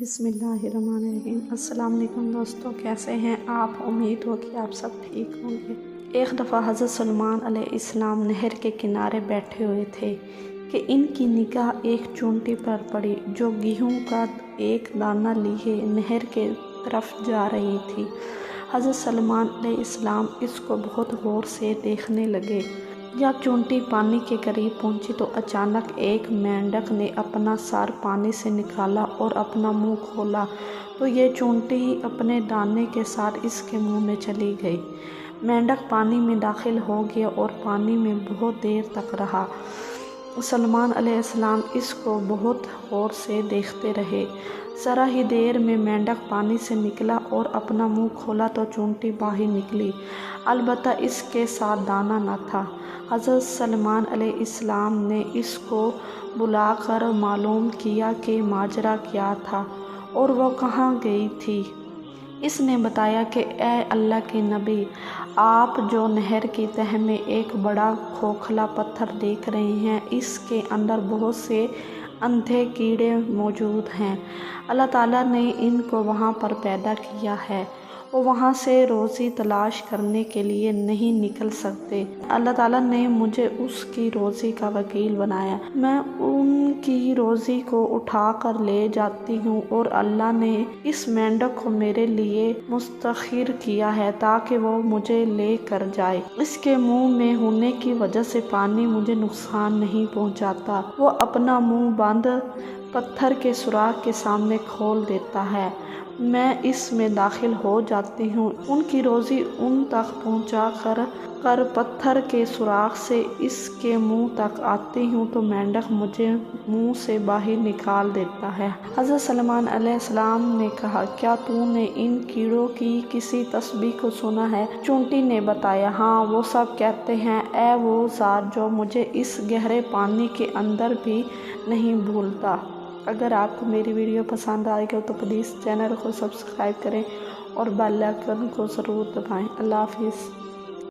بسم اللہ الرحمن الرحیم۔ السلام علیکم دوستوں، کیسے ہیں آپ؟ امید ہو کہ آپ سب ٹھیک ہوں گے۔ ایک دفعہ حضرت سلیمان علیہ السلام نہر کے کنارے بیٹھے ہوئے تھے کہ ان کی نگاہ ایک چونٹی پر پڑی جو گیہوں کا ایک دانہ لیے نہر کے طرف جا رہی تھی۔ حضرت سلیمان علیہ السلام اس کو بہت غور سے دیکھنے لگے۔ جب چونٹی پانی کے قریب پہنچی تو اچانک ایک مینڈک نے اپنا سر پانی سے نکالا اور اپنا منہ کھولا تو یہ چونٹی اپنے دانے کے ساتھ اس کے منہ میں چلی گئی۔ مینڈک پانی میں داخل ہو گیا اور پانی میں بہت دیر تک رہا۔ سلیمان علیہ السلام اس کو بہت غور سے دیکھتے رہے۔ ذرا ہی دیر میں مینڈک پانی سے نکلا اور اپنا منہ کھولا تو چونٹی باہر نکلی، البتہ اس کے ساتھ دانہ نہ تھا۔ حضرت سلیمان علیہ السلام نے اس کو بلا کر معلوم کیا کہ ماجرا کیا تھا اور وہ کہاں گئی تھی۔ اس نے بتایا کہ اے اللہ کے نبی، آپ جو نہر کی تہہ میں ایک بڑا کھوکھلا پتھر دیکھ رہے ہیں، اس کے اندر بہت سے اندھے کیڑے موجود ہیں۔ اللہ تعالیٰ نے ان کو وہاں پر پیدا کیا ہے، وہ وہاں سے روزی تلاش کرنے کے لیے نہیں نکل سکتے۔ اللہ تعالیٰ نے مجھے اس کی روزی کا وکیل بنایا، میں ان کی روزی کو اٹھا کر لے جاتی ہوں اور اللہ نے اس مینڈک کو میرے لیے مسخر کیا ہے تاکہ وہ مجھے لے کر جائے۔ اس کے منہ میں ہونے کی وجہ سے پانی مجھے نقصان نہیں پہنچاتا، وہ اپنا منہ بند پتھر کے سوراخ کے سامنے کھول دیتا ہے، میں اس میں داخل ہو جاتی ہوں، ان کی روزی ان تک پہنچا کر پتھر کے سوراخ سے اس کے منہ تک آتی ہوں تو مینڈک مجھے منہ سے باہر نکال دیتا ہے۔ حضرت سلیمان علیہ السلام نے کہا، کیا تو نے ان کیڑوں کی کسی تسبیح کو سنا ہے؟ چونٹی نے بتایا، ہاں، وہ سب کہتے ہیں، اے وہ ذات جو مجھے اس گہرے پانی کے اندر بھی نہیں بھولتا۔ اگر آپ کو میری ویڈیو پسند آئے گا تو پلیز چینل کو سبسکرائب کریں اور بیل آئیکن کو ضرور دبائیں۔ اللہ حافظ۔